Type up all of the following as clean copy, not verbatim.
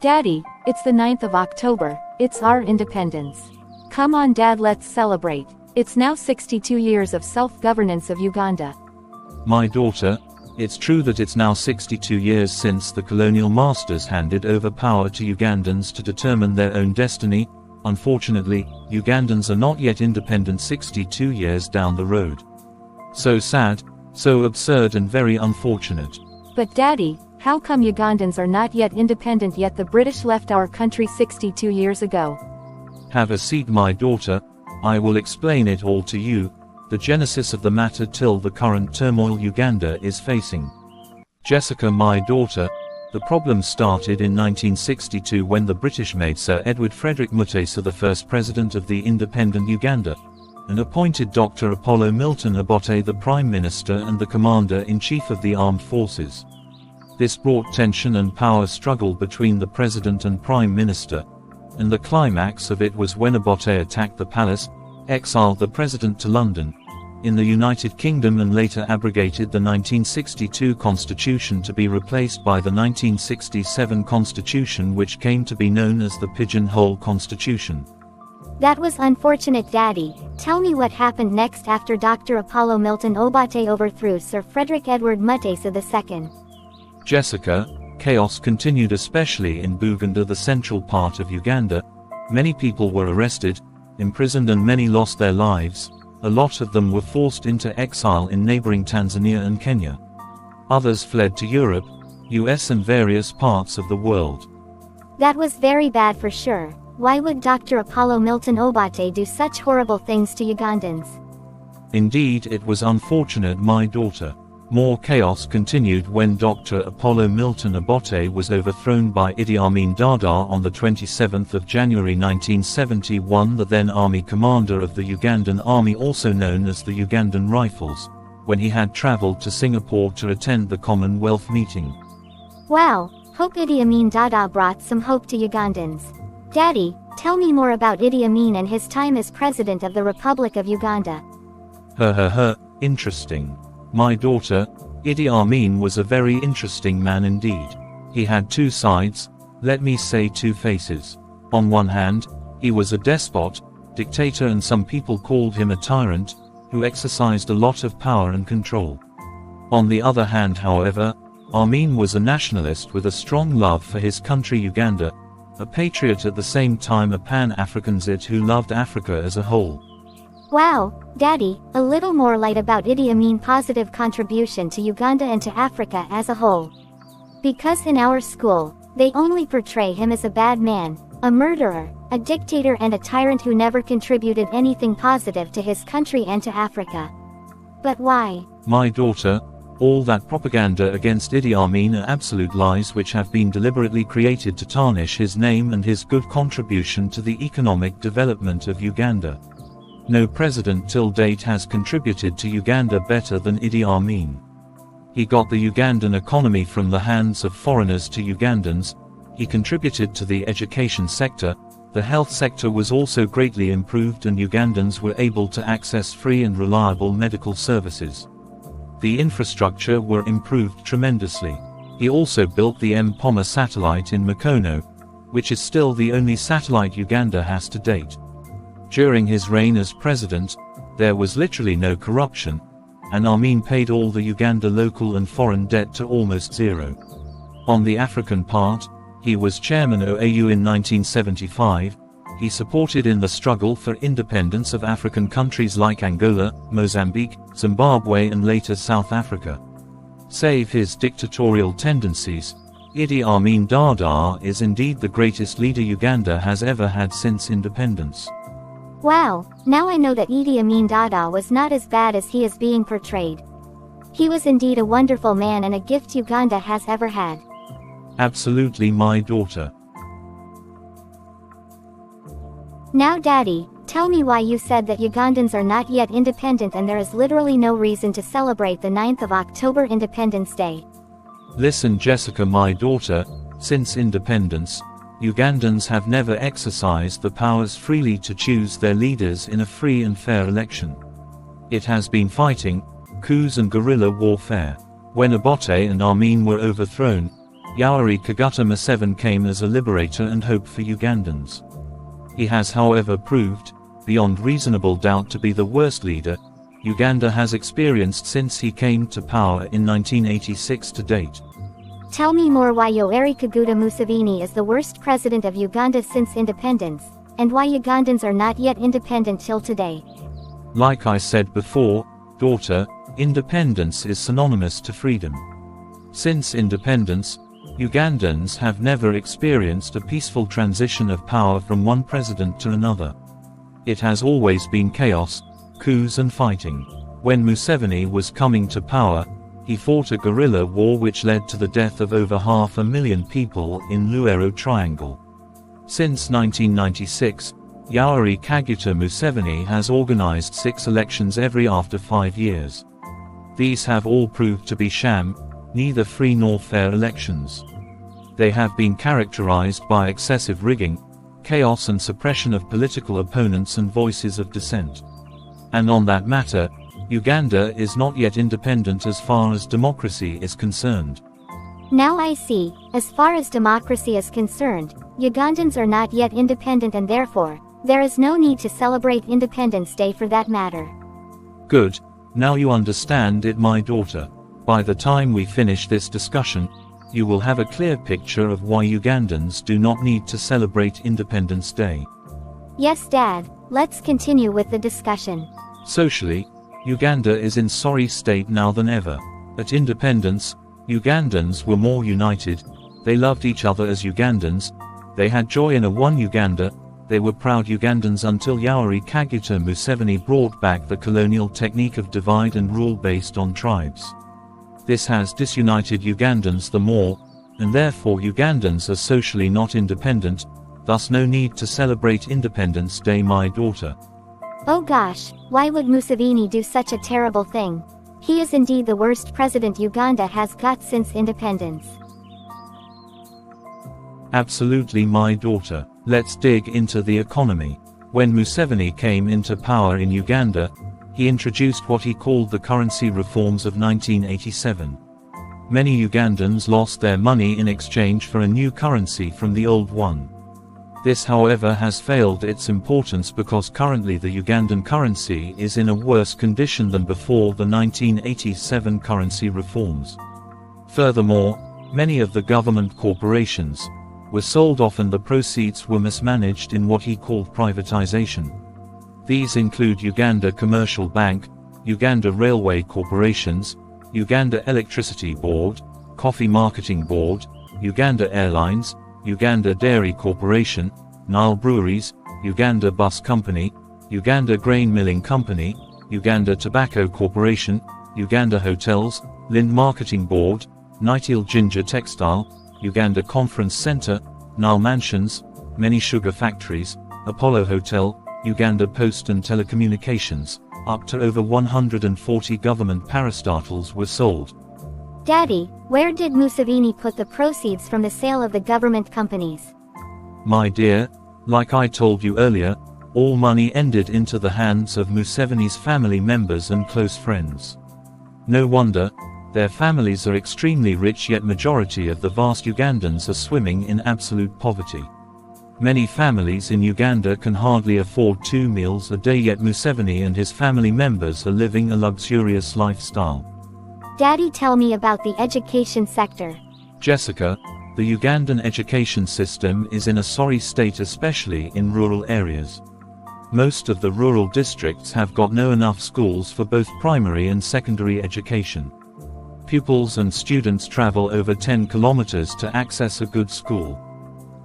Daddy, it's the 9th of October, it's our independence. Come on Dad, let's celebrate. It's now 62 years of self-governance of Uganda. My daughter, it's true that it's now 62 years since the colonial masters handed over power to Ugandans to determine their own destiny. Unfortunately, Ugandans are not yet independent 62 years down the road. So sad, so absurd and very unfortunate. But Daddy, how come Ugandans are not yet independent yet the British left our country 62 years ago? Have a seat my daughter, I will explain it all to you, the genesis of the matter till the current turmoil Uganda is facing. Jessica my daughter, the problem started in 1962 when the British made Sir Edward Frederick Mutesa the first president of the independent Uganda, and appointed Dr. Apollo Milton Obote the Prime Minister and the Commander-in-Chief of the Armed Forces. This brought tension and power struggle between the President and Prime Minister, and the climax of it was when Obote attacked the palace, exiled the President to London, in the United Kingdom and later abrogated the 1962 Constitution to be replaced by the 1967 Constitution which came to be known as the Pigeonhole Constitution. That was unfortunate Daddy. Tell me what happened next after Dr. Apollo Milton Obote overthrew Sir Frederick Edward Mutesa II. Jessica, chaos continued especially in Buganda, the central part of Uganda. Many people were arrested, imprisoned and many lost their lives. A lot of them were forced into exile in neighboring Tanzania and Kenya. Others fled to Europe, US and various parts of the world. That was very bad for sure. Why would Dr. Apollo Milton Obote do such horrible things to Ugandans? Indeed, it was unfortunate my daughter. More chaos continued when Dr. Apollo Milton Obote was overthrown by Idi Amin Dada on the 27th of January 1971, the then army commander of the Ugandan army, also known as the Ugandan Rifles, when he had traveled to Singapore to attend the Commonwealth meeting. Wow, hope Idi Amin Dada brought some hope to Ugandans. Daddy, tell me more about Idi Amin and his time as President of the Republic of Uganda. Interesting. My daughter, Idi Amin was a very interesting man indeed. He had two sides, let me say two faces. On one hand, he was a despot, dictator, and some people called him a tyrant, who exercised a lot of power and control. On the other hand, however, Amin was a nationalist with a strong love for his country Uganda, a patriot at the same time a Pan-Africanist who loved Africa as a whole. Wow, Daddy, a little more light about Idi Amin's positive contribution to Uganda and to Africa as a whole. Because in our school, they only portray him as a bad man, a murderer, a dictator and a tyrant who never contributed anything positive to his country and to Africa. But why? My daughter, all that propaganda against Idi Amin are absolute lies which have been deliberately created to tarnish his name and his good contribution to the economic development of Uganda. No president till date has contributed to Uganda better than Idi Amin. He got the Ugandan economy from the hands of foreigners to Ugandans, he contributed to the education sector, the health sector was also greatly improved and Ugandans were able to access free and reliable medical services. The infrastructure were improved tremendously. He also built the M-Poma satellite in Mukono, which is still the only satellite Uganda has to date. During his reign as president, there was literally no corruption, and Amin paid all the Uganda local and foreign debt to almost zero. On the African part, he was chairman OAU in 1975, he supported in the struggle for independence of African countries like Angola, Mozambique, Zimbabwe and later South Africa. Save his dictatorial tendencies, Idi Amin Dada is indeed the greatest leader Uganda has ever had since independence. Wow, now I know that Idi Amin Dada was not as bad as he is being portrayed. He was indeed a wonderful man and a gift Uganda has ever had. Absolutely my daughter. Now Daddy, tell me why you said that Ugandans are not yet independent and there is literally no reason to celebrate the 9th of October Independence Day. Listen Jessica my daughter, since independence, Ugandans have never exercised the powers freely to choose their leaders in a free and fair election. It has been fighting, coups and guerrilla warfare. When Obote and Amin were overthrown, Yoweri Kaguta Museveni came as a liberator and hope for Ugandans. He has however proved, beyond reasonable doubt, to be the worst leader Uganda has experienced since he came to power in 1986 to date. Tell me more why Yoweri Kaguta Museveni is the worst president of Uganda since independence, and why Ugandans are not yet independent till today. Like I said before, daughter, independence is synonymous to freedom. Since independence, Ugandans have never experienced a peaceful transition of power from one president to another. It has always been chaos, coups and fighting. When Museveni was coming to power, he fought a guerrilla war which led to the death of over 500,000 people in Luero Triangle. Since 1996, Yoweri Kaguta Museveni has organized 6 elections every after 5 years. These have all proved to be sham, neither free nor fair elections. They have been characterized by excessive rigging, chaos and suppression of political opponents and voices of dissent. And on that matter, Uganda is not yet independent as far as democracy is concerned. Now I see, as far as democracy is concerned, Ugandans are not yet independent, and therefore, there is no need to celebrate Independence Day for that matter. Good, now you understand it, my daughter. By the time we finish this discussion, you will have a clear picture of why Ugandans do not need to celebrate Independence Day. Yes, Dad, let's continue with the discussion. Socially, Uganda is in sorry state now than ever. At independence, Ugandans were more united, they loved each other as Ugandans, they had joy in a one Uganda, they were proud Ugandans until Yoweri Kaguta Museveni brought back the colonial technique of divide and rule based on tribes. This has disunited Ugandans the more, and therefore Ugandans are socially not independent, thus no need to celebrate Independence Day, my daughter. Oh gosh, why would Museveni do such a terrible thing? He is indeed the worst president Uganda has got since independence. Absolutely, my daughter. Let's dig into the economy. When Museveni came into power in Uganda, he introduced what he called the currency reforms of 1987. Many Ugandans lost their money in exchange for a new currency from the old one. This, however, has failed its importance because currently the Ugandan currency is in a worse condition than before the 1987 currency reforms. Furthermore, many of the government corporations were sold off and the proceeds were mismanaged in what he called privatization. These include Uganda Commercial Bank, Uganda Railway Corporations, Uganda Electricity Board, Coffee Marketing Board, Uganda Airlines, Uganda Dairy Corporation, Nile Breweries, Uganda Bus Company, Uganda Grain Milling Company, Uganda Tobacco Corporation, Uganda Hotels, Lind Marketing Board, Nightingale Ginger Textile, Uganda Conference Center, Nile Mansions, many sugar factories, Apollo Hotel, Uganda Post and Telecommunications. Up to over 140 government parastatals were sold. Daddy, where did Museveni put the proceeds from the sale of the government companies? My dear, like I told you earlier, all money ended into the hands of Museveni's family members and close friends. No wonder, their families are extremely rich, yet majority of the vast Ugandans are swimming in absolute poverty. Many families in Uganda can hardly afford 2 meals a day, yet Museveni and his family members are living a luxurious lifestyle. Daddy, tell me about the education sector. Jessica, the Ugandan education system is in a sorry state, especially in rural areas. Most of the rural districts have got no enough schools for both primary and secondary education. Pupils and students travel over 10 kilometers to access a good school.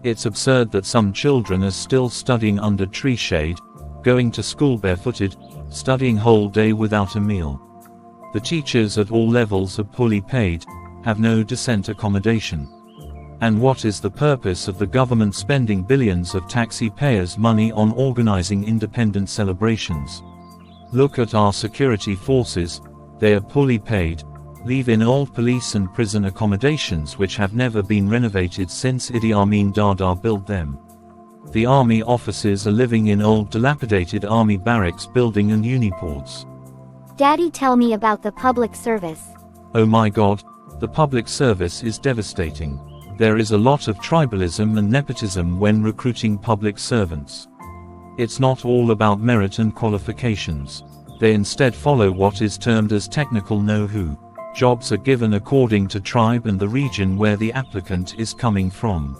It's absurd that some children are still studying under tree shade, going to school barefooted, studying whole day without a meal. The teachers at all levels are poorly paid, have no decent accommodation. And what is the purpose of the government spending billions of taxpayers' money on organizing independent celebrations? Look at our security forces, they are poorly paid, live in old police and prison accommodations which have never been renovated since Idi Amin Dada built them. The army officers are living in old dilapidated army barracks building and uniports. Daddy, tell me about the public service. Oh my God, the public service is devastating. There is a lot of tribalism and nepotism when recruiting public servants. It's not all about merit and qualifications. They instead follow what is termed as technical know-how. Jobs are given according to tribe and the region where the applicant is coming from.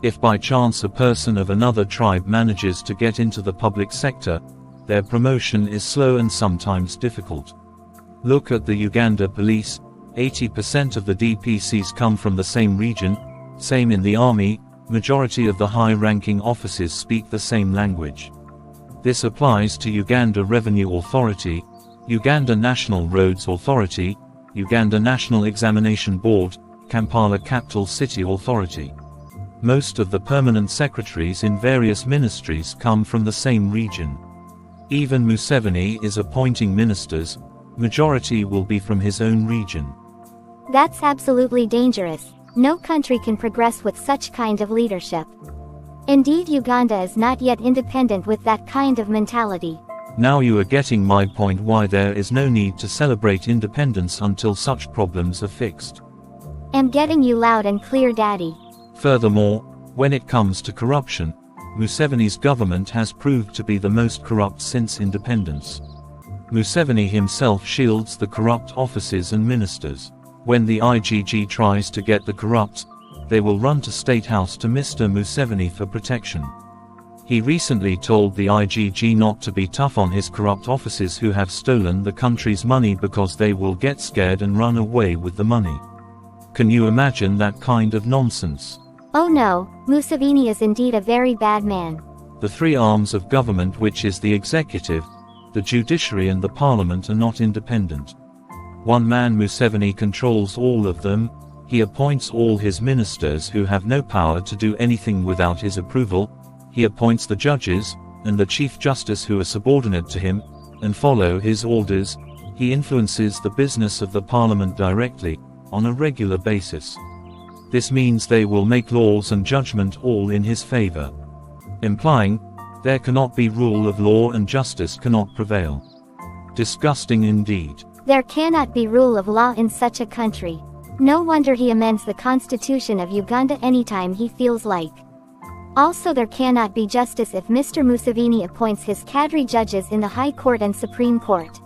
If by chance a person of another tribe manages to get into the public sector, their promotion is slow and sometimes difficult. Look at the Uganda police. 80% of the DPCs come from the same region. Same in the army, majority of the high-ranking officers speak the same language. This applies to Uganda Revenue Authority, Uganda National Roads Authority, Uganda National Examination Board, Kampala Capital City Authority. Most of the permanent secretaries in various ministries come from the same region. Even Museveni is appointing ministers, majority will be from his own region. That's absolutely dangerous. No country can progress with such kind of leadership. Indeed, Uganda is not yet independent with that kind of mentality. Now you are getting my point why there is no need to celebrate independence until such problems are fixed. I'm getting you loud and clear, Daddy. Furthermore, when it comes to corruption, Museveni's government has proved to be the most corrupt since independence. Museveni himself shields the corrupt officers and ministers. When the IGG tries to get the corrupt, they will run to State House to Mr. Museveni for protection. He recently told the IGG not to be tough on his corrupt officers who have stolen the country's money because they will get scared and run away with the money. Can you imagine that kind of nonsense? Oh no, Museveni is indeed a very bad man. The three arms of government, which is the executive, the judiciary and the parliament, are not independent. One man Museveni controls all of them. He appoints all his ministers who have no power to do anything without his approval. He appoints the judges, and the Chief Justice who are subordinate to him, and follow his orders. He influences the business of the Parliament directly, on a regular basis. This means they will make laws and judgment all in his favor. Implying, there cannot be rule of law and justice cannot prevail. Disgusting indeed. There cannot be rule of law in such a country. No wonder he amends the Constitution of Uganda anytime he feels like. Also, there cannot be justice if Mr. Museveni appoints his cadre judges in the High Court and Supreme Court.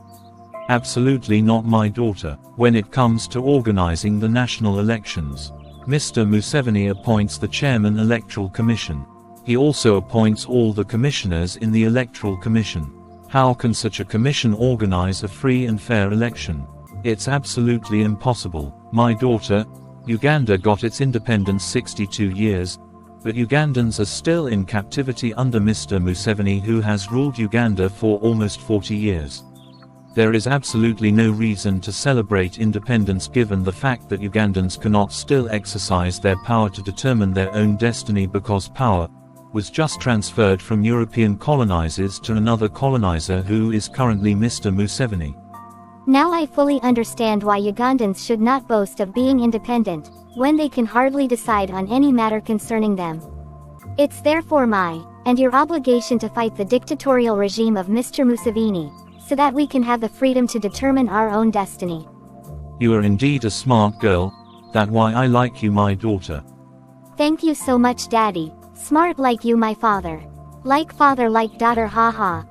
Absolutely not, my daughter. When it comes to organizing the national elections, Mr. Museveni appoints the Chairman Electoral Commission. He also appoints all the commissioners in the Electoral Commission. How can such a commission organize a free and fair election? It's absolutely impossible. My daughter, Uganda got its independence 62 years, but Ugandans are still in captivity under Mr. Museveni, who has ruled Uganda for almost 40 years. There is absolutely no reason to celebrate independence given the fact that Ugandans cannot still exercise their power to determine their own destiny because power was just transferred from European colonizers to another colonizer who is currently Mr. Museveni. Now I fully understand why Ugandans should not boast of being independent, when they can hardly decide on any matter concerning them. It's therefore my, and your obligation to fight the dictatorial regime of Mr. Museveni, so that we can have the freedom to determine our own destiny. You are indeed a smart girl. That's why I like you, my daughter. Thank you so much, Daddy. Smart like you, my father. Like father, like daughter, haha.